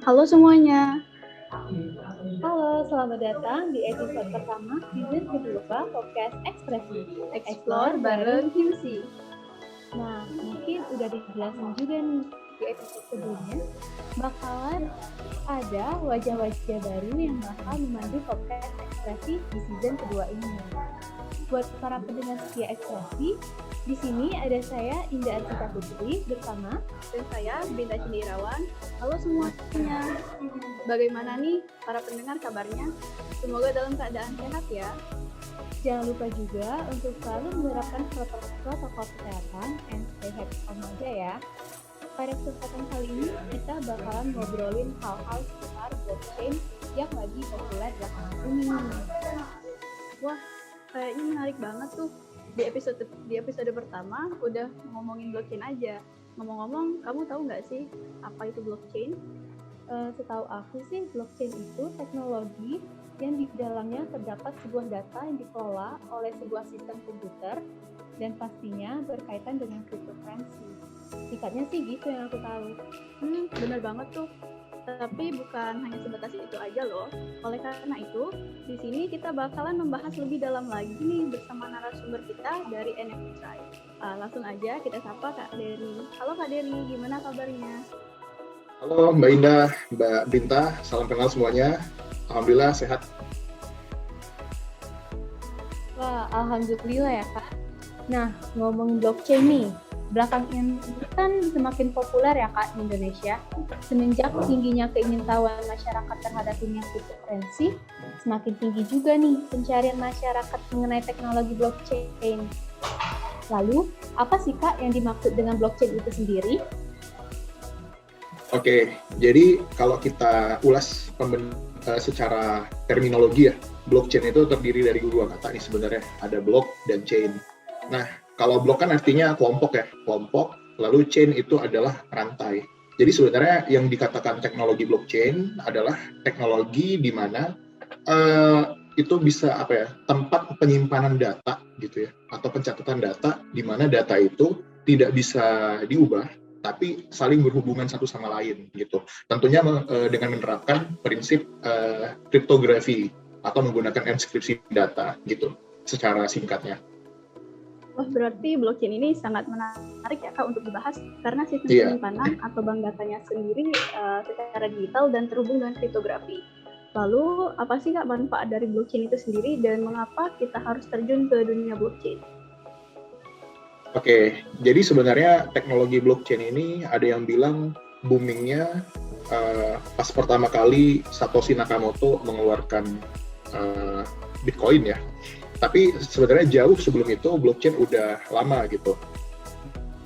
Halo semuanya. Halo, selamat datang di episode pertama season kedua podcast Ekspresi. Explore bareng Kimsi. Nah, mungkin udah dijelasin juga nih di episode sebelumnya, bakalan ada wajah-wajah baru yang bakal memandu podcast Ekspresi di season kedua ini. Buat para pendengar setia Ekspresi, di sini ada saya Indah Arsita Putri bersama Dan saya Binta Cindirawan. Halo semuanya. Bagaimana nih para pendengar kabarnya? Semoga dalam keadaan sehat ya. Jangan lupa juga untuk selalu menerapkan protokol kesehatan and stay happy aja ya. Pada kesempatan kali ini kita bakalan ngobrolin hal-hal seputar blockchain yang lagi populer belakangan ini. Wah, kayaknya menarik banget tuh. Di episode pertama udah ngomongin blockchain aja. Ngomong-ngomong, kamu tahu nggak sih apa itu blockchain? Setahu aku sih blockchain itu teknologi yang di dalamnya terdapat sebuah data yang dikelola oleh sebuah sistem komputer dan pastinya berkaitan dengan cryptocurrency. Singkatnya sih gitu yang aku tahu. Bener banget tuh. Tapi bukan hanya sebatas itu aja loh. Oleh karena itu, di sini kita bakalan membahas lebih dalam lagi nih bersama narasumber kita dari NFTi. Langsung aja kita sapa Kak Dery. Halo Kak Dery, gimana kabarnya? Halo Mbak Indah, Mbak Binta, salam kenal semuanya. Alhamdulillah sehat. Wah, alhamdulillah ya Kak. Nah, ngomongin blockchain nih, belakangan ini kan semakin populer ya Kak di Indonesia. Semenjak tingginya keingintahuan masyarakat terhadap dunia cryptocurrency, semakin tinggi juga nih pencarian masyarakat mengenai teknologi blockchain. Lalu, apa sih Kak yang dimaksud dengan blockchain itu sendiri? Oke, jadi kalau kita ulas secara terminologi ya, blockchain itu terdiri dari dua kata nih sebenarnya, ada block dan chain. Nah, kalau block kan artinya kelompok ya, kelompok, lalu chain itu adalah rantai. Jadi sebenarnya yang dikatakan teknologi blockchain adalah teknologi di mana itu bisa tempat penyimpanan data gitu ya, atau pencatatan data di mana data itu tidak bisa diubah, tapi saling berhubungan satu sama lain gitu. Tentunya dengan menerapkan prinsip kriptografi atau menggunakan enkripsi data gitu, secara singkatnya. Wah, berarti blockchain ini sangat menarik ya Kak untuk dibahas karena sistem penyimpanan atau bank datanya sendiri secara digital dan terhubung dengan kriptografi. Lalu, apa sih Kak manfaat dari blockchain itu sendiri dan mengapa kita harus terjun ke dunia blockchain? Oke, jadi sebenarnya teknologi blockchain ini ada yang bilang boomingnya pas pertama kali Satoshi Nakamoto mengeluarkan Bitcoin ya. Tapi sebenarnya jauh sebelum itu blockchain udah lama gitu.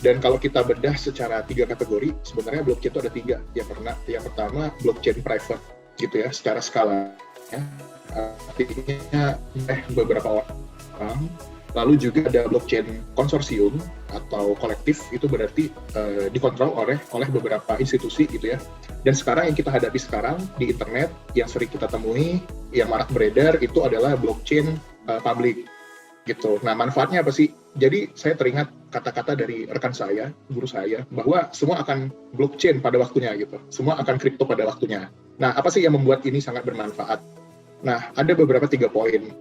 Dan kalau kita bedah secara 3 kategori, sebenarnya blockchain itu ada 3. Yang pertama blockchain private gitu ya, secara skala. Artinya beberapa orang. Lalu juga ada blockchain konsorsium atau kolektif, itu berarti dikontrol oleh beberapa institusi gitu ya. Dan sekarang yang kita hadapi sekarang di internet yang sering kita temui, yang marak beredar itu adalah blockchain publik gitu. Nah, manfaatnya apa sih? Jadi saya teringat kata-kata dari rekan saya, guru saya, bahwa semua akan blockchain pada waktunya gitu. Semua akan kripto pada waktunya. Nah, apa sih yang membuat ini sangat bermanfaat? Nah, ada beberapa 3 poin.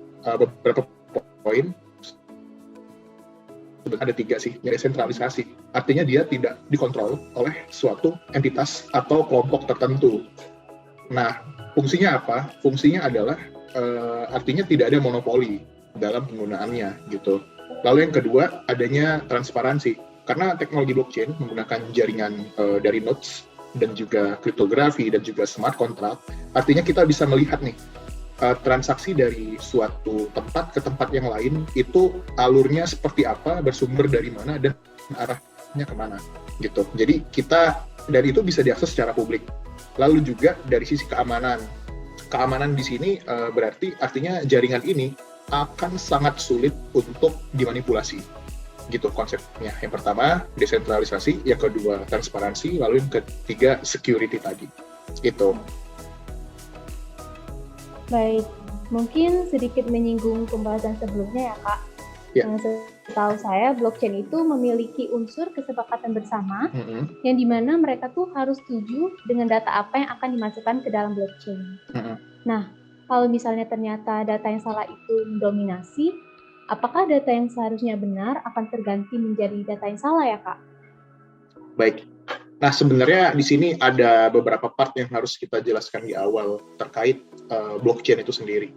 Ada 3 sih, desentralisasi. Artinya dia tidak dikontrol oleh suatu entitas atau kelompok tertentu. Nah, fungsinya apa? Fungsinya adalah artinya tidak ada monopoli dalam penggunaannya gitu. Lalu yang kedua, adanya transparansi. Karena teknologi blockchain menggunakan jaringan dari nodes dan juga kriptografi dan juga smart contract, artinya kita bisa melihat nih transaksi dari suatu tempat ke tempat yang lain itu alurnya seperti apa, bersumber dari mana, dan arahnya kemana gitu. Jadi dari itu bisa diakses secara publik. Lalu juga dari sisi keamanan di sini berarti artinya jaringan ini akan sangat sulit untuk dimanipulasi gitu konsepnya. Yang pertama desentralisasi, yang kedua transparansi, lalu yang ketiga security tadi gitu. Baik, mungkin sedikit menyinggung pembahasan sebelumnya ya Kak. Ya. Nah, setahu saya blockchain itu memiliki unsur kesepakatan bersama yang dimana mereka tuh harus setuju dengan data apa yang akan dimasukkan ke dalam blockchain. Nah, kalau misalnya ternyata data yang salah itu mendominasi, apakah data yang seharusnya benar akan terganti menjadi data yang salah ya, Kak? Baik. Nah, sebenarnya di sini ada beberapa part yang harus kita jelaskan di awal terkait blockchain itu sendiri.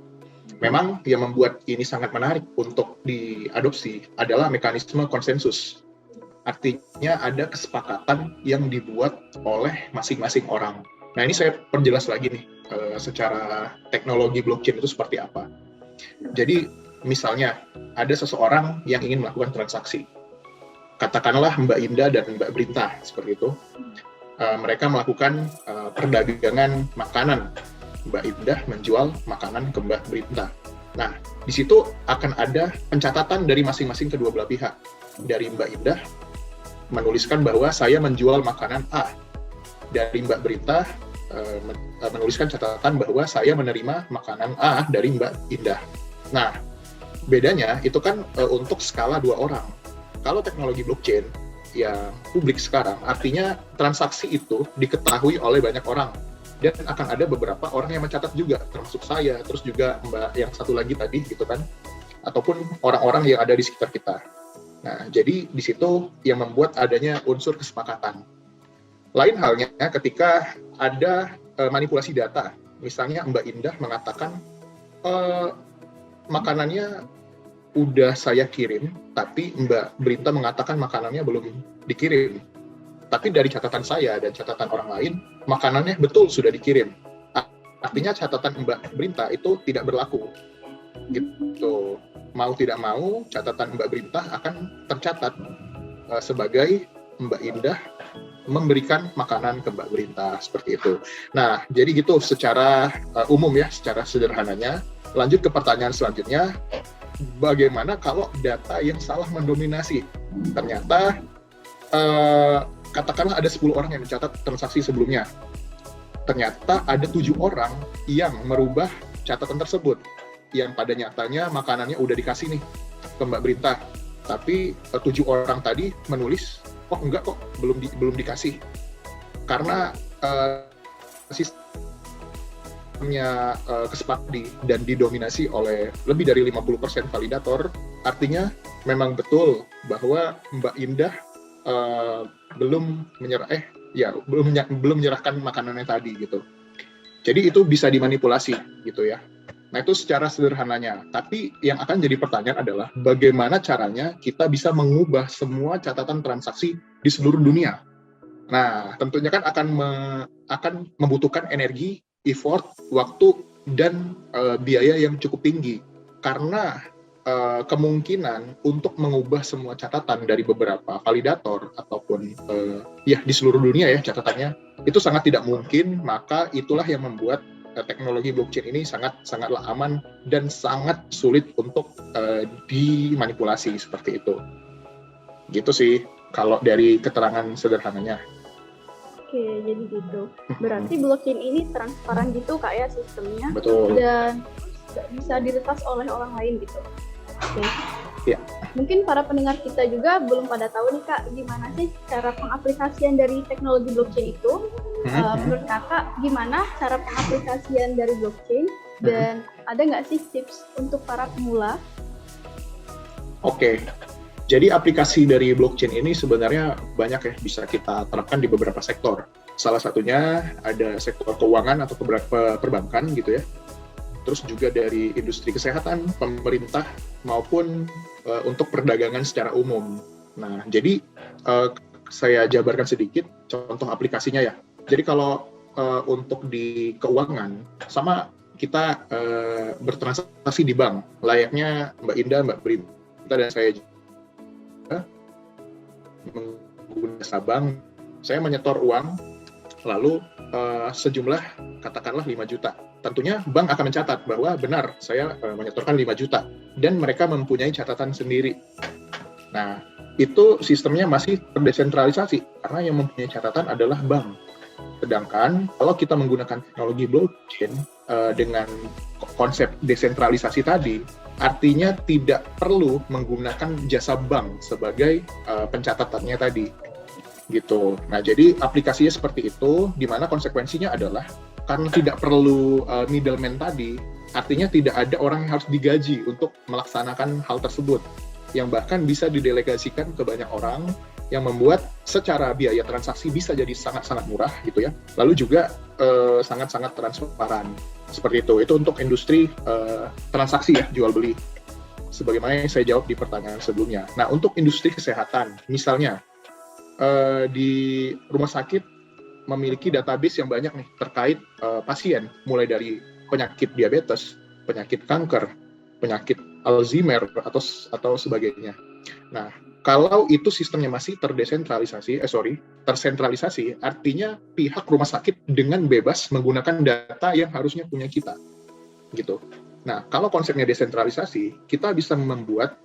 Memang yang membuat ini sangat menarik untuk diadopsi adalah mekanisme konsensus. Artinya ada kesepakatan yang dibuat oleh masing-masing orang. Nah, ini saya perjelas lagi nih, secara teknologi blockchain itu seperti apa. Jadi, misalnya ada seseorang yang ingin melakukan transaksi. Katakanlah Mbak Indah dan Mbak Brinta, seperti itu. Mereka melakukan perdagangan makanan. Mbak Indah menjual makanan ke Mbak Brinta. Nah, di situ akan ada pencatatan dari masing-masing kedua belah pihak. Dari Mbak Indah menuliskan bahwa saya menjual makanan A. Dari Mbak Brinta menuliskan catatan bahwa saya menerima makanan A dari Mbak Indah. Nah, bedanya itu kan untuk skala 2 orang. Kalau teknologi blockchain yang publik sekarang, artinya transaksi itu diketahui oleh banyak orang. Dan akan ada beberapa orang yang mencatat juga, termasuk saya, terus juga Mbak yang satu lagi tadi, gitu kan, ataupun orang-orang yang ada di sekitar kita. Nah, jadi di situ yang membuat adanya unsur kesepakatan. Lain halnya ketika ada manipulasi data, misalnya Mbak Indah mengatakan makanannya udah saya kirim, tapi Mbak Brinta mengatakan makanannya belum dikirim. Tapi dari catatan saya dan catatan orang lain, makanannya betul sudah dikirim. Artinya catatan Mbak Brinta itu tidak berlaku. Gitu. Mau tidak mau, catatan Mbak Brinta akan tercatat sebagai Mbak Indah memberikan makanan ke Mbak Brinta, seperti itu. Nah, jadi gitu secara umum ya, secara sederhananya. Lanjut ke pertanyaan selanjutnya, bagaimana kalau data yang salah mendominasi? Ternyata katakanlah ada 10 orang yang mencatat transaksi sebelumnya. Ternyata ada 7 orang yang merubah catatan tersebut. Yang pada nyatanya makanannya udah dikasih nih ke Mbak Brinta. Tapi 7 orang tadi menulis, oh enggak kok, belum dikasih. Karena sistemnya kesepakati dan didominasi oleh lebih dari 50% validator, artinya memang betul bahwa Mbak Indah belum menyerahkan makanannya tadi gitu. Jadi itu bisa dimanipulasi gitu ya. Nah, itu secara sederhananya. Tapi yang akan jadi pertanyaan adalah bagaimana caranya kita bisa mengubah semua catatan transaksi di seluruh dunia. Nah, tentunya kan akan membutuhkan energi, effort, waktu, dan biaya yang cukup tinggi. Karena kemungkinan untuk mengubah semua catatan dari beberapa validator ataupun di seluruh dunia ya catatannya itu sangat tidak mungkin. Maka itulah yang membuat teknologi blockchain ini sangatlah aman dan sangat sulit untuk dimanipulasi seperti itu. Gitu sih kalau dari keterangan sederhananya. Oke, jadi gitu. Berarti blockchain ini transparan gitu Kak ya sistemnya. Betul. Dan bisa diretas oleh orang lain gitu. Oke. Ya. Mungkin para pendengar kita juga belum pada tahu nih Kak, gimana sih cara pengaplikasian dari teknologi blockchain itu? Menurut Kakak, gimana cara pengaplikasian dari blockchain? Dan ada nggak sih tips untuk para pemula? Oke. Jadi aplikasi dari blockchain ini sebenarnya banyak ya, bisa kita terapkan di beberapa sektor. Salah satunya ada sektor keuangan atau perbankan gitu ya. Terus juga dari industri kesehatan, pemerintah, maupun untuk perdagangan secara umum. Nah, jadi saya jabarkan sedikit contoh aplikasinya ya. Jadi kalau untuk di keuangan, sama kita bertransaksi di bank, layaknya Mbak Indah, Mbak Brinta, dan saya juga menggunakan jasa bank, saya menyetor uang, lalu sejumlah katakanlah 5 juta. Tentunya bank akan mencatat bahwa benar saya menyetorkan 5 juta dan mereka mempunyai catatan sendiri. Nah, itu sistemnya masih terdesentralisasi karena yang mempunyai catatan adalah bank. Sedangkan kalau kita menggunakan teknologi blockchain dengan konsep desentralisasi tadi, Artinya tidak perlu menggunakan jasa bank sebagai pencatatannya tadi, gitu. Nah, jadi aplikasinya seperti itu, di mana konsekuensinya adalah karena tidak perlu middleman tadi, artinya tidak ada orang yang harus digaji untuk melaksanakan hal tersebut, yang bahkan bisa didelegasikan ke banyak orang, yang membuat secara biaya transaksi bisa jadi sangat-sangat murah gitu ya. Lalu juga sangat-sangat transparan. Seperti itu. Itu untuk industri transaksi ya, jual beli. Sebagaimana yang saya jawab di pertanyaan sebelumnya. Nah, untuk industri kesehatan, misalnya di rumah sakit memiliki database yang banyak nih terkait pasien, mulai dari penyakit diabetes, penyakit kanker, penyakit Alzheimer atau sebagainya. Nah, kalau itu sistemnya masih tersentralisasi, artinya pihak rumah sakit dengan bebas menggunakan data yang harusnya punya kita, gitu. Nah, kalau konsepnya desentralisasi, kita bisa membuat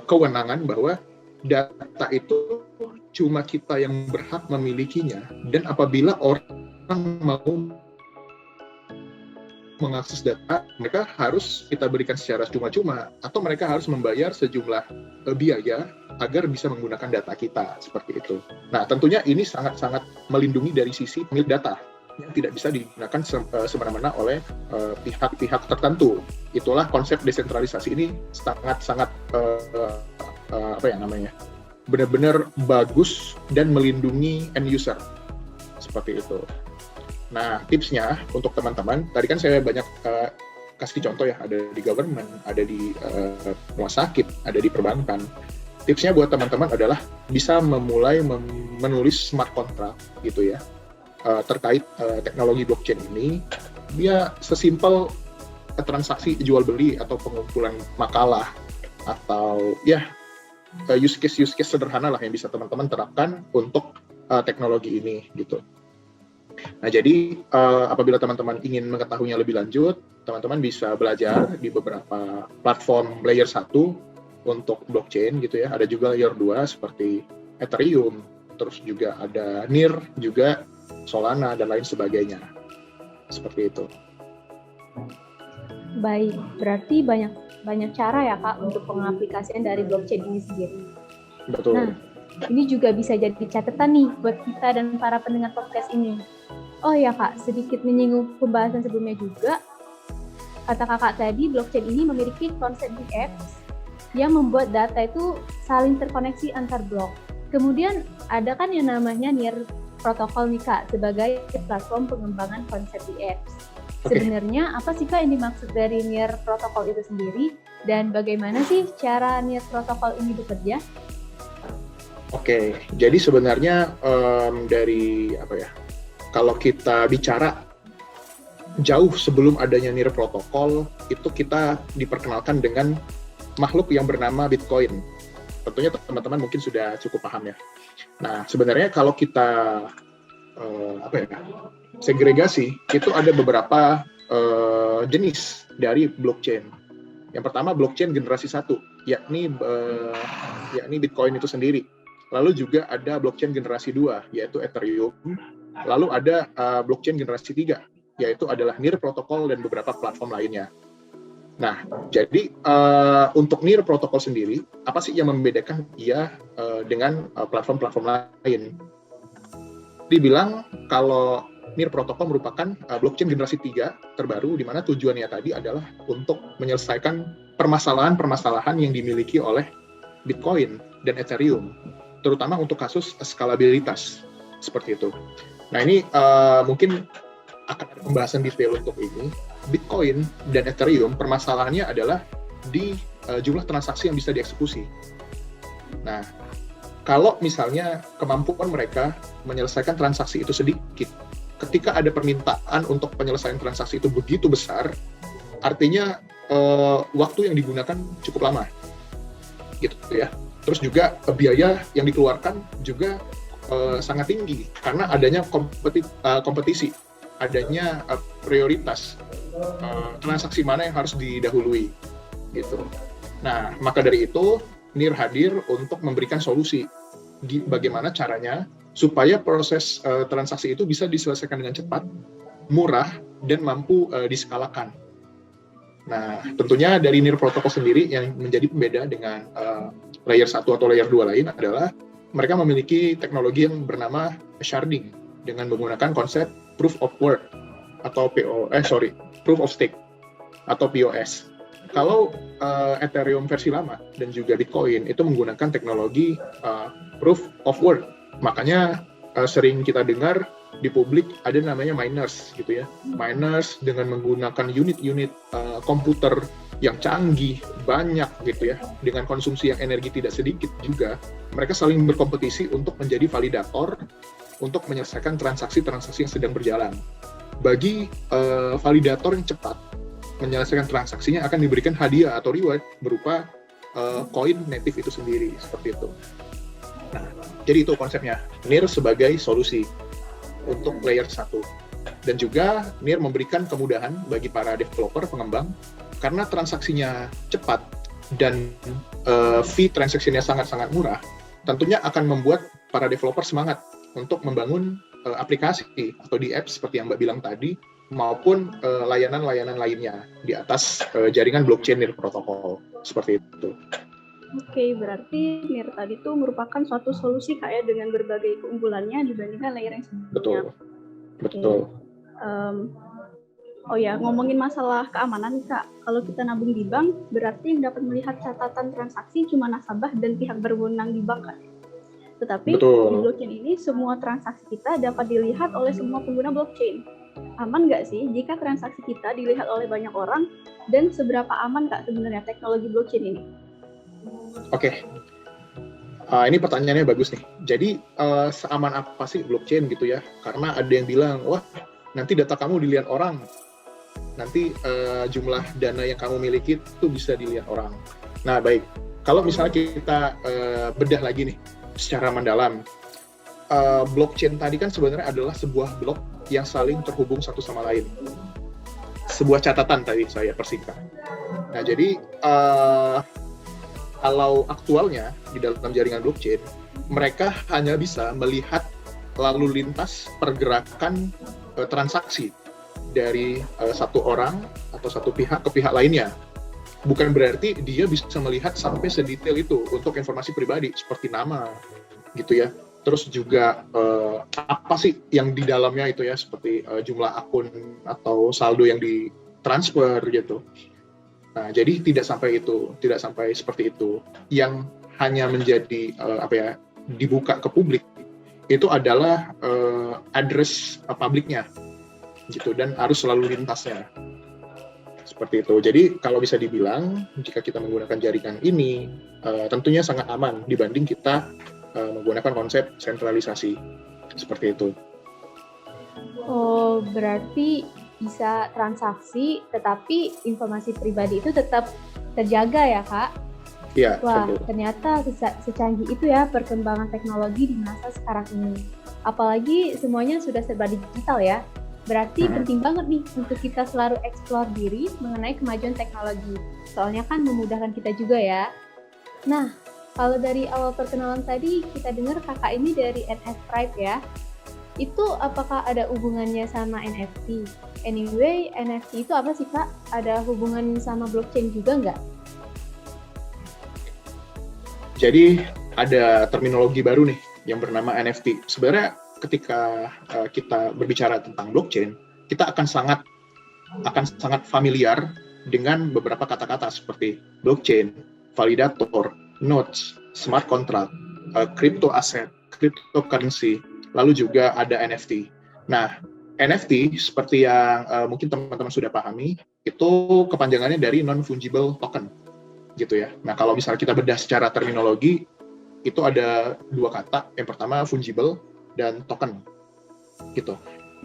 kewenangan bahwa data itu cuma kita yang berhak memilikinya, dan apabila orang mau mengakses data, mereka harus kita berikan secara cuma-cuma, atau mereka harus membayar sejumlah biaya agar bisa menggunakan data kita, seperti itu. Nah, tentunya ini sangat-sangat melindungi dari sisi pemilik data, yang tidak bisa digunakan semena-mena oleh pihak-pihak tertentu. Itulah konsep desentralisasi ini sangat-sangat benar-benar bagus dan melindungi end user, seperti itu. Nah, tipsnya untuk teman-teman, tadi kan saya banyak kasih contoh ya, ada di government, ada di rumah sakit, ada di perbankan. Tipsnya buat teman-teman adalah bisa memulai menulis smart contract gitu ya, terkait teknologi blockchain ini. Dia sesimpel transaksi jual beli atau pengumpulan makalah, atau ya use case sederhana lah yang bisa teman-teman terapkan untuk teknologi ini gitu. Nah, jadi apabila teman-teman ingin mengetahuinya lebih lanjut, teman-teman bisa belajar di beberapa platform layer 1 untuk blockchain gitu ya. Ada juga layer 2 seperti Ethereum, terus juga ada NIR, juga Solana, dan lain sebagainya. Seperti itu. Baik, berarti banyak cara ya Kak untuk pengaplikasian dari blockchain ini sendiri. Betul. Nah, ini juga bisa jadi catatan nih buat kita dan para pendengar podcast ini. Oh ya Kak, sedikit menyinggung pembahasan sebelumnya juga. Kata Kakak tadi, blockchain ini memiliki konsep DX yang membuat data itu saling terkoneksi antar blok. Kemudian ada kan yang namanya NIR protokol nih Kak, sebagai platform pengembangan konsep DX. Sebenarnya apa sih Kak yang dimaksud dari NIR protokol itu sendiri, dan bagaimana sih cara NIR protokol ini bekerja? Oke, jadi sebenarnya dari kalau kita bicara jauh sebelum adanya NIR protokol, itu kita diperkenalkan dengan makhluk yang bernama Bitcoin. Tentunya teman-teman mungkin sudah cukup paham ya. Nah, sebenarnya kalau kita segregasi, itu ada beberapa jenis dari blockchain. Yang pertama blockchain generasi 1, yakni Bitcoin itu sendiri. Lalu juga ada blockchain generasi 2, yaitu Ethereum. Lalu ada blockchain generasi 3, yaitu adalah NIR protokol dan beberapa platform lainnya. Nah, jadi untuk NIR protokol sendiri, apa sih yang membedakan ia dengan platform-platform lain? Dibilang kalau NIR protokol merupakan blockchain generasi 3 terbaru, di mana tujuannya tadi adalah untuk menyelesaikan permasalahan-permasalahan yang dimiliki oleh Bitcoin dan Ethereum, terutama untuk kasus skalabilitas, seperti itu. Nah, ini mungkin akan ada pembahasan detail untuk ini. Bitcoin dan Ethereum, permasalahannya adalah di jumlah transaksi yang bisa dieksekusi. Nah, kalau misalnya kemampuan mereka menyelesaikan transaksi itu sedikit, ketika ada permintaan untuk penyelesaian transaksi itu begitu besar, artinya waktu yang digunakan cukup lama, gitu ya. Terus juga biaya yang dikeluarkan juga sangat tinggi karena adanya kompetisi, adanya prioritas transaksi mana yang harus didahului, gitu. Nah, maka dari itu NIR hadir untuk memberikan solusi bagaimana caranya supaya proses transaksi itu bisa diselesaikan dengan cepat, murah, dan mampu diskalakan. Nah, tentunya dari NIR protokol sendiri yang menjadi pembeda dengan layer 1 atau layer 2 lain adalah mereka memiliki teknologi yang bernama sharding dengan menggunakan konsep proof of work atau proof of stake atau POS. Kalau Ethereum versi lama dan juga Bitcoin itu menggunakan teknologi proof of work. Makanya sering kita dengar di publik ada namanya miners gitu ya. Miners dengan menggunakan unit-unit komputer yang canggih, banyak gitu ya, dengan konsumsi yang energi tidak sedikit juga, mereka saling berkompetisi untuk menjadi validator untuk menyelesaikan transaksi-transaksi yang sedang berjalan. Bagi validator yang cepat menyelesaikan transaksinya akan diberikan hadiah atau reward berupa koin native itu sendiri, seperti itu. Nah, jadi itu konsepnya, NIR sebagai solusi untuk layer 1. Dan juga NIR memberikan kemudahan bagi para developer, pengembang, karena transaksinya cepat dan fee transaksinya sangat-sangat murah, tentunya akan membuat para developer semangat untuk membangun aplikasi atau di apps seperti yang Mbak bilang tadi, maupun layanan-layanan lainnya di atas jaringan blockchain NIR protokol, seperti itu. Oke, berarti NIR tadi itu merupakan suatu solusi kayak dengan berbagai keunggulannya dibandingkan layer yang sebelumnya. Betul. Oh ya, ngomongin masalah keamanan Kak, kalau kita nabung di bank, berarti yang dapat melihat catatan transaksi cuma nasabah dan pihak berwenang di bank kan? Tetapi di blockchain ini, semua transaksi kita dapat dilihat oleh semua pengguna blockchain. Aman nggak sih jika transaksi kita dilihat oleh banyak orang, dan seberapa aman Kak sebenarnya teknologi blockchain ini? Oke. Ini pertanyaannya bagus nih. Jadi, seaman apa sih blockchain gitu ya? Karena ada yang bilang, wah nanti data kamu dilihat orang, nanti jumlah dana yang kamu miliki itu bisa dilihat orang. Nah baik, kalau misalnya kita bedah lagi nih secara mendalam, blockchain tadi kan sebenarnya adalah sebuah blok yang saling terhubung satu sama lain. Sebuah catatan tadi saya persingkat. Nah jadi kalau aktualnya di dalam jaringan blockchain, mereka hanya bisa melihat lalu lintas pergerakan transaksi dari satu orang atau satu pihak ke pihak lainnya. Bukan berarti dia bisa melihat sampai sedetail itu untuk informasi pribadi seperti nama gitu ya. Terus juga apa sih yang di dalamnya itu ya, seperti jumlah akun atau saldo yang ditransfer gitu. Nah, jadi tidak sampai seperti itu. Yang hanya menjadi dibuka ke publik itu adalah address publiknya gitu, dan arus lalu lintasnya seperti itu. Jadi kalau bisa dibilang jika kita menggunakan jaringan ini tentunya sangat aman dibanding kita menggunakan konsep sentralisasi seperti itu. Oh, berarti bisa transaksi tetapi informasi pribadi itu tetap terjaga ya Kak? Iya. Wah, ternyata secanggih itu ya perkembangan teknologi di masa sekarang ini. Apalagi semuanya sudah serba digital ya. Berarti penting banget nih untuk kita selalu explore diri mengenai kemajuan teknologi. Soalnya kan memudahkan kita juga ya. Nah, kalau dari awal perkenalan tadi kita dengar kakak ini dari NF Tribe ya. Itu apakah ada hubungannya sama NFT? Anyway, NFT itu apa sih Kak? Ada hubungan sama blockchain juga nggak? Jadi ada terminologi baru nih yang bernama NFT. Sebenarnya ketika kita berbicara tentang blockchain, kita akan sangat familiar dengan beberapa kata-kata seperti blockchain, validator, nodes, smart contract, crypto asset, cryptocurrency, lalu juga ada NFT. Nah, NFT seperti yang mungkin teman-teman sudah pahami, itu kepanjangannya dari non-fungible token, gitu ya. Nah, kalau misalnya kita bedah secara terminologi, itu ada dua kata. Yang pertama fungible dan token, gitu.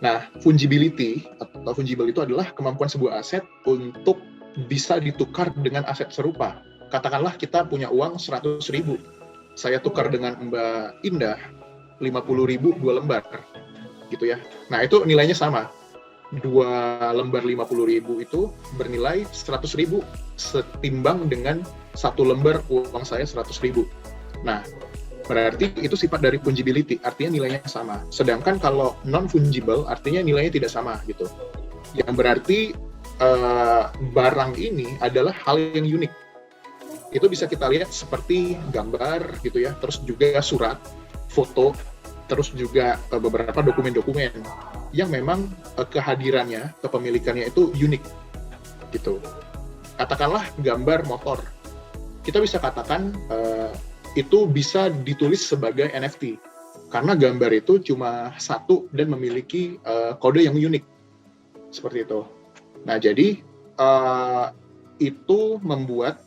Nah, fungibility atau fungible itu adalah kemampuan sebuah aset untuk bisa ditukar dengan aset serupa. Katakanlah kita punya uang 100.000, saya tukar dengan Mbak Indah 50.000 2 lembar, gitu ya. Nah, itu nilainya sama. 2 lembar 50.000 itu bernilai 100.000 setimbang dengan 1 lembar uang saya 100.000. Nah, berarti itu sifat dari fungibility, artinya nilainya sama. Sedangkan kalau non-fungible, artinya nilainya tidak sama, gitu. Yang berarti barang ini adalah hal yang unik. Itu bisa kita lihat seperti gambar gitu ya, terus juga surat, foto, terus juga beberapa dokumen-dokumen yang memang kehadirannya, kepemilikannya itu unik gitu. Katakanlah gambar motor, kita bisa katakan itu bisa ditulis sebagai NFT karena gambar itu cuma satu dan memiliki kode yang unik seperti itu. Nah, jadi itu membuat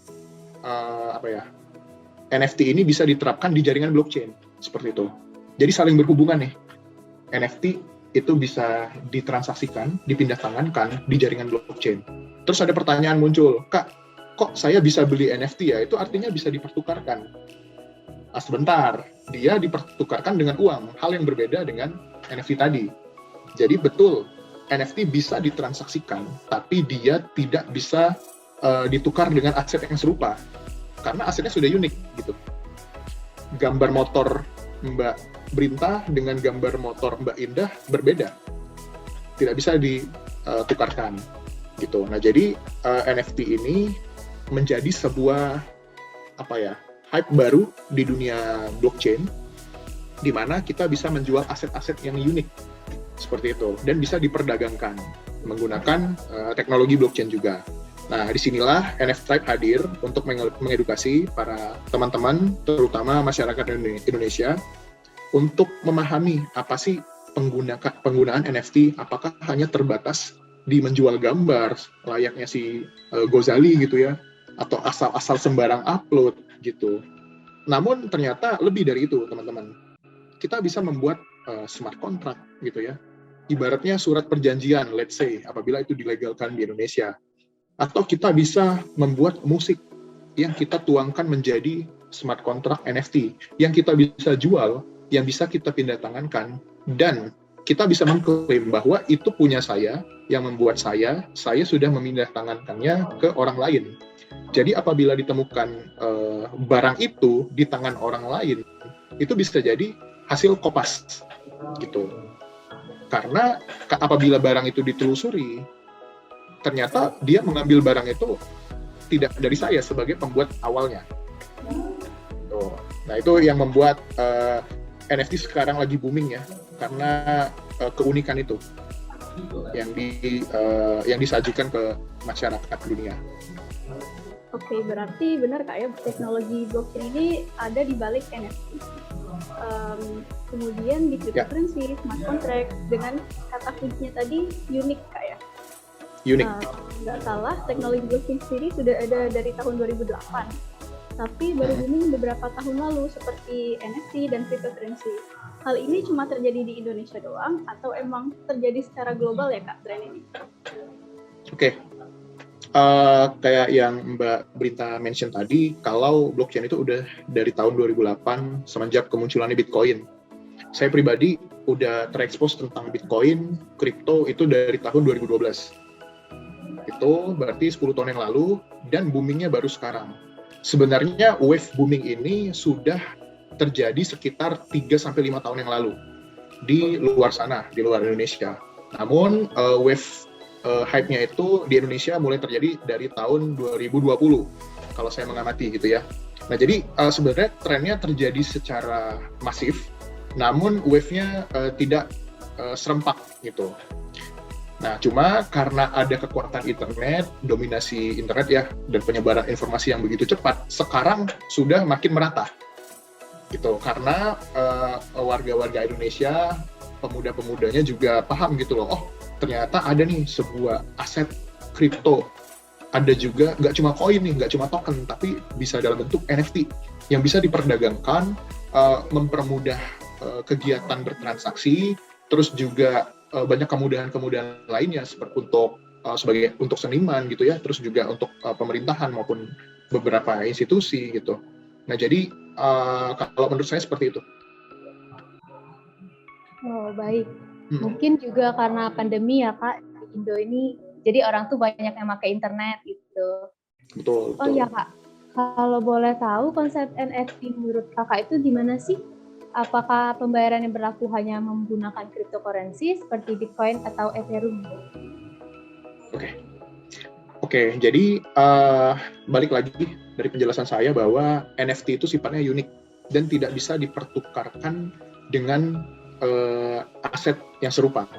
NFT ini bisa diterapkan di jaringan blockchain seperti itu. Jadi saling berhubungan nih. NFT itu bisa ditransaksikan, dipindah tangankan di jaringan blockchain. Terus ada pertanyaan muncul, Kak, kok saya bisa beli NFT ya? Itu artinya bisa dipertukarkan. Sebentar, dia dipertukarkan dengan uang, hal yang berbeda dengan NFT tadi. Jadi betul, NFT bisa ditransaksikan, tapi dia tidak bisa ditukar dengan aset yang serupa, karena asetnya sudah unik gitu. Gambar motor Mbak Brinta dengan gambar motor Mbak Indah berbeda, tidak bisa ditukarkan gitu. Nah, jadi NFT ini menjadi sebuah hype baru di dunia blockchain, di mana kita bisa menjual aset-aset yang unik seperti itu dan bisa diperdagangkan menggunakan teknologi blockchain juga. Nah, disinilah NFT hadir untuk mengedukasi para teman-teman, terutama masyarakat Indonesia, untuk memahami apa sih penggunaan NFT, apakah hanya terbatas di menjual gambar layaknya si Gozali gitu ya, atau asal-asal sembarang upload gitu. Namun ternyata lebih dari itu, teman-teman. Kita bisa membuat smart contract gitu ya. Ibaratnya surat perjanjian, let's say, apabila itu dilegalkan di Indonesia. Atau kita bisa membuat musik yang kita tuangkan menjadi smart contract NFT, yang kita bisa jual, yang bisa kita pindah tangankan, dan kita bisa mengklaim bahwa itu punya saya, yang membuat saya sudah memindah tangankannya ke orang lain. Jadi apabila ditemukan barang itu di tangan orang lain, itu bisa jadi hasil kopas gitu. Karena apabila barang itu ditelusuri, ternyata dia mengambil barang itu tidak dari saya sebagai pembuat awalnya. Nah, itu yang membuat NFT sekarang lagi booming ya, karena keunikan itu yang disajikan ke masyarakat dunia. Oke, berarti benar Kak ya, teknologi blockchain ini ada di balik NFT. Kemudian di cryptocurrency, smart contract, dengan kata kuncinya tadi unik Kak ya. Unik. Nggak salah, teknologi blockchain sendiri sudah ada dari tahun 2008. Tapi baru booming beberapa tahun lalu seperti NFT dan cryptocurrency. Hal ini cuma terjadi di Indonesia doang atau emang terjadi secara global ya Kak, tren ini? Oke. Kayak yang Mbak Brinta mention tadi, kalau blockchain itu udah dari tahun 2008 semenjak kemunculannya Bitcoin. Saya pribadi udah terekspos tentang Bitcoin, kripto itu dari tahun 2012. Itu berarti 10 tahun yang lalu, dan boomingnya baru sekarang. Sebenarnya wave booming ini sudah terjadi sekitar 3-5 tahun yang lalu di luar sana, di luar Indonesia. Namun wave hype-nya itu di Indonesia mulai terjadi dari tahun 2020, kalau saya mengamati gitu ya. Nah, jadi sebenarnya trennya terjadi secara masif, namun wave-nya tidak serempak gitu. Nah, cuma karena ada kekuatan internet, dominasi internet ya, dan penyebaran informasi yang begitu cepat, sekarang sudah makin merata. Gitu. Karena warga-warga Indonesia, pemuda-pemudanya juga paham gitu loh, oh ternyata ada nih sebuah aset kripto. Ada juga, nggak cuma koin nih, nggak cuma token, tapi bisa dalam bentuk NFT yang bisa diperdagangkan, mempermudah kegiatan bertransaksi, terus juga banyak kemudahan-kemudahan lainnya seperti untuk seniman gitu ya, terus juga untuk pemerintahan maupun beberapa institusi gitu. Nah, jadi kalau menurut saya seperti itu. Oh, baik. Mungkin juga karena pandemi ya Kak, di Indo ini jadi orang tuh banyak yang pakai internet gitu. Betul. Oh iya Kak, kalau boleh tahu konsep NFT menurut Kakak itu gimana sih? Apakah pembayaran yang berlaku hanya menggunakan cryptocurrency seperti Bitcoin atau Ethereum? Oke. Oke, jadi balik lagi dari penjelasan saya bahwa NFT itu sifatnya unik dan tidak bisa dipertukarkan dengan aset yang serupa.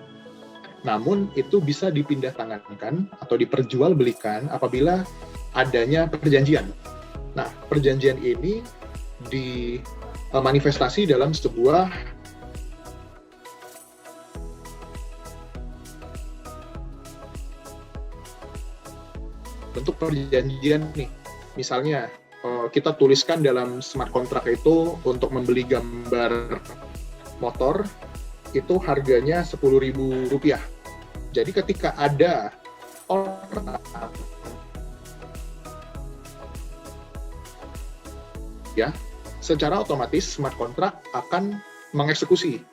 Namun itu bisa dipindah tangankan atau diperjualbelikan apabila adanya perjanjian. Nah, perjanjian ini dimanifestasi dalam sebuah bentuk perjanjian nih. Misalnya kita tuliskan dalam smart contract itu untuk membeli gambar motor itu harganya Rp10.000. Jadi ketika ada orang ya, secara otomatis smart contract akan mengeksekusi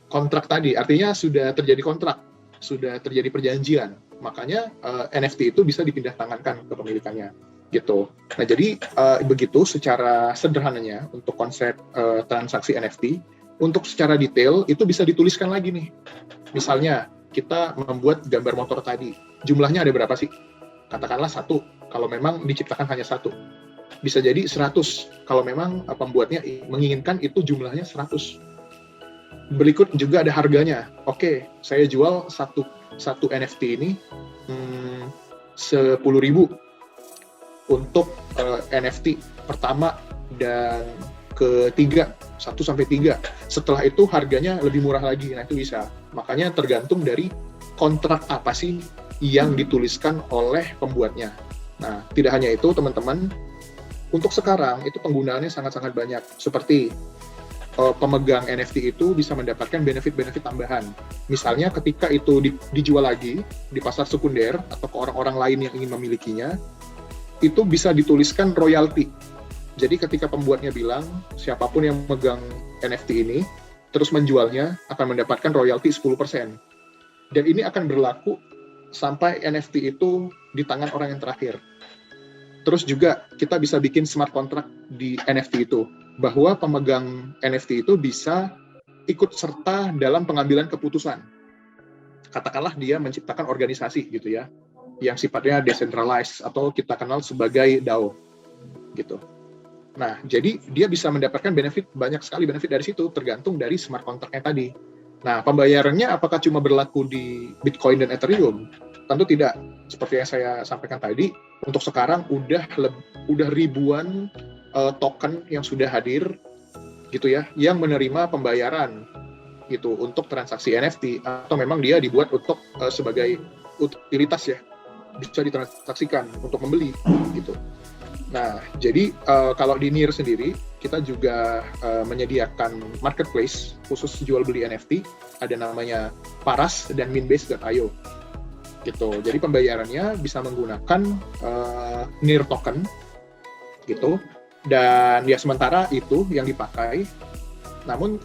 kontrak tadi. Artinya sudah terjadi kontrak, sudah terjadi perjanjian. Makanya NFT itu bisa dipindah tangankan ke pemilikannya, gitu. Nah, jadi begitu secara sederhananya untuk konsep transaksi NFT. Untuk secara detail itu bisa dituliskan lagi nih. Misalnya kita membuat gambar motor tadi, jumlahnya ada berapa sih? Katakanlah 1, kalau memang diciptakan hanya 1. Bisa jadi 100, kalau memang pembuatnya menginginkan itu jumlahnya 100. Berikut juga ada harganya. Oke, saya jual satu NFT ini 10.000 untuk NFT pertama dan ketiga, 1-3. Setelah itu harganya lebih murah lagi. Nah, itu bisa. Makanya tergantung dari kontrak apa sih yang dituliskan oleh pembuatnya. Nah, tidak hanya itu, teman-teman. Untuk sekarang, itu penggunaannya sangat-sangat banyak. Seperti pemegang NFT itu bisa mendapatkan benefit-benefit tambahan. Misalnya ketika itu dijual lagi di pasar sekunder atau ke orang-orang lain yang ingin memilikinya, itu bisa dituliskan royalti. Jadi ketika pembuatnya bilang, siapapun yang memegang NFT ini, terus menjualnya akan mendapatkan royalti 10%. Dan ini akan berlaku sampai NFT itu di tangan orang yang terakhir. Terus juga kita bisa bikin smart contract di NFT itu, bahwa pemegang NFT itu bisa ikut serta dalam pengambilan keputusan. Katakanlah dia menciptakan organisasi gitu ya, yang sifatnya decentralized atau kita kenal sebagai DAO gitu. Nah, jadi dia bisa mendapatkan banyak sekali benefit dari situ, tergantung dari smart contract-nya tadi. Nah, pembayarannya apakah cuma berlaku di Bitcoin dan Ethereum? Tentu tidak. Seperti yang saya sampaikan tadi, untuk sekarang udah ribuan token yang sudah hadir, gitu ya, yang menerima pembayaran gitu untuk transaksi NFT, atau memang dia dibuat untuk sebagai utilitas ya, bisa ditransaksikan untuk membeli gitu. Nah, jadi kalau di NIR sendiri, kita juga menyediakan marketplace khusus jual beli NFT, ada namanya Paras dan Minbase.io. Gitu. Jadi pembayarannya bisa menggunakan NIR token, gitu. Dan ya sementara itu yang dipakai. Namun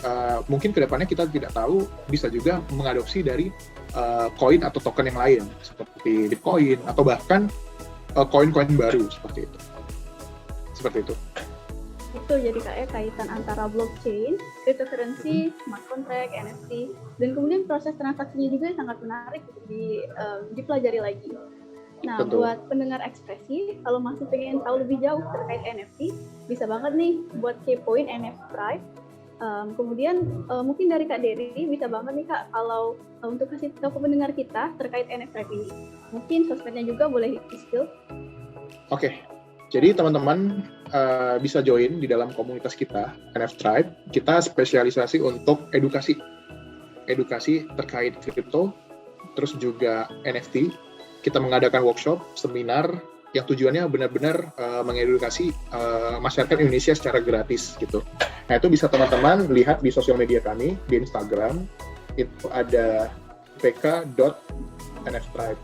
mungkin kedepannya kita tidak tahu, bisa juga mengadopsi dari koin atau token yang lain, seperti Bitcoin atau bahkan koin-koin baru seperti itu. Seperti itu. Itu jadi kayak kaitan antara blockchain, cryptocurrency, smart contract, NFT, dan kemudian proses transaksinya juga sangat menarik untuk dipelajari lagi. Nah, Tentu. Buat pendengar ekspresi, kalau masih pengen tahu lebih jauh terkait NFT, bisa banget nih buat kepoin NFT Tribe. Kemudian mungkin dari Kak Dery bisa banget nih Kak, kalau untuk kasih tahu ke pendengar kita terkait NFT Tribe ini. Mungkin sosmednya juga boleh di-spill. Oke. Jadi teman-teman bisa join di dalam komunitas kita, NFT Tribe. Kita spesialisasi untuk edukasi terkait kripto, terus juga NFT. Kita mengadakan workshop, seminar, yang tujuannya benar-benar mengedukasi masyarakat Indonesia secara gratis gitu. Nah, itu bisa teman-teman lihat di sosial media kami, di Instagram, itu ada pk.nftribe.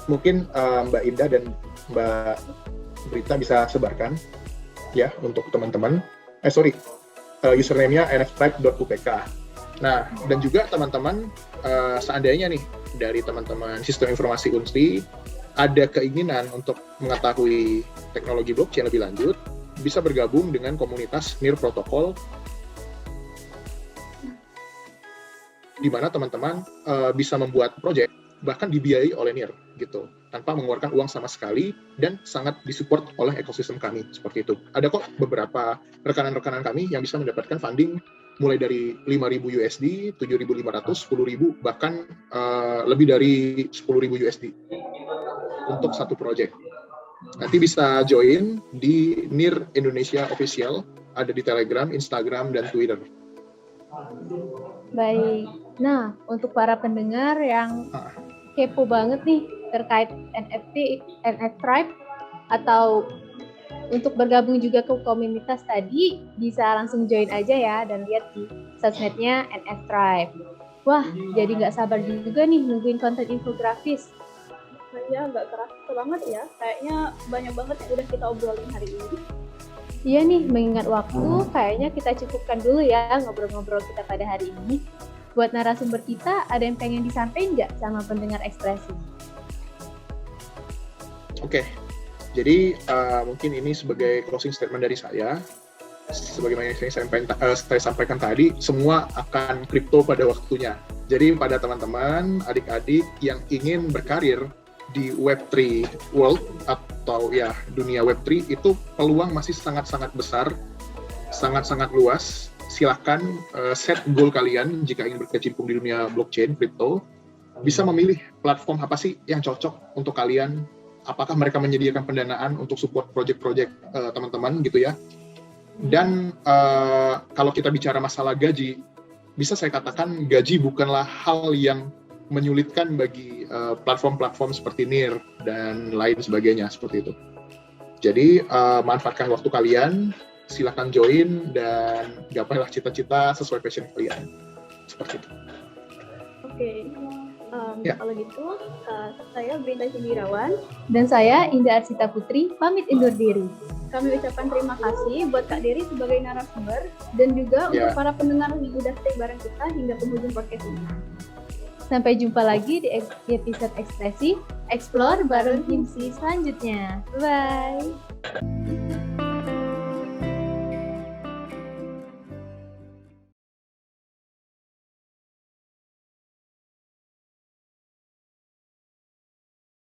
Mungkin Mbak Indah dan Mbak Brita bisa sebarkan ya untuk teman-teman. Username-nya nftribe.upk. Nah, dan juga teman-teman seandainya nih dari teman-teman Sistem Informasi Unsri ada keinginan untuk mengetahui teknologi blockchain lebih lanjut, bisa bergabung dengan komunitas NIR Protocol, di mana teman-teman bisa membuat project bahkan dibiayai oleh NIR gitu, tanpa mengeluarkan uang sama sekali dan sangat disupport oleh ekosistem kami seperti itu. Ada kok beberapa rekan-rekan kami yang bisa mendapatkan funding mulai dari 5.000 USD, 7.500, 10.000, bahkan lebih dari 10.000 USD untuk satu project. Nanti bisa join di NIR Indonesia Official, ada di Telegram, Instagram, dan Twitter. Baik. Nah, untuk para pendengar yang kepo banget nih terkait NFT, NF Tribe, atau untuk bergabung juga ke komunitas tadi, bisa langsung join aja ya dan lihat di sosmednya NF Tribe. Wah, jadi nggak sabar juga nih nungguin konten infografis. Ya, nggak kerasa banget ya. Kayaknya banyak banget yang udah kita obrolin hari ini. Iya nih, mengingat waktu, kayaknya kita cukupkan dulu ya ngobrol-ngobrol kita pada hari ini. Buat narasumber kita, ada yang pengen disampaikan nggak sama pendengar ekspresi? Oke, jadi mungkin ini sebagai closing statement dari saya. Sebagaimana yang saya sampaikan tadi, semua akan kripto pada waktunya. Jadi pada teman-teman, adik-adik yang ingin berkarir di Web3 world atau ya dunia Web3, itu peluang masih sangat-sangat besar, sangat-sangat luas. Silahkan set goal kalian jika ingin berkecimpung di dunia blockchain, crypto. Bisa memilih platform apa sih yang cocok untuk kalian. Apakah mereka menyediakan pendanaan untuk support project-project teman-teman gitu ya. Dan kalau kita bicara masalah gaji, bisa saya katakan gaji bukanlah hal yang menyulitkan bagi platform-platform seperti NIR dan lain sebagainya seperti itu. Jadi manfaatkan waktu kalian, silakan join dan gapailah cita-cita sesuai passion kalian. Seperti itu. Oke. Kalau gitu, saya Brinda Cindirawan dan saya Indah Arsita Putri pamit undur diri. Kami ucapkan terima kasih buat Kak Dery sebagai narasumber dan juga untuk para pendengar yang udah stay bareng kita hingga penghujung podcast ini. Sampai jumpa lagi di episode Ekspresi Explore bareng Himsi selanjutnya. Bye.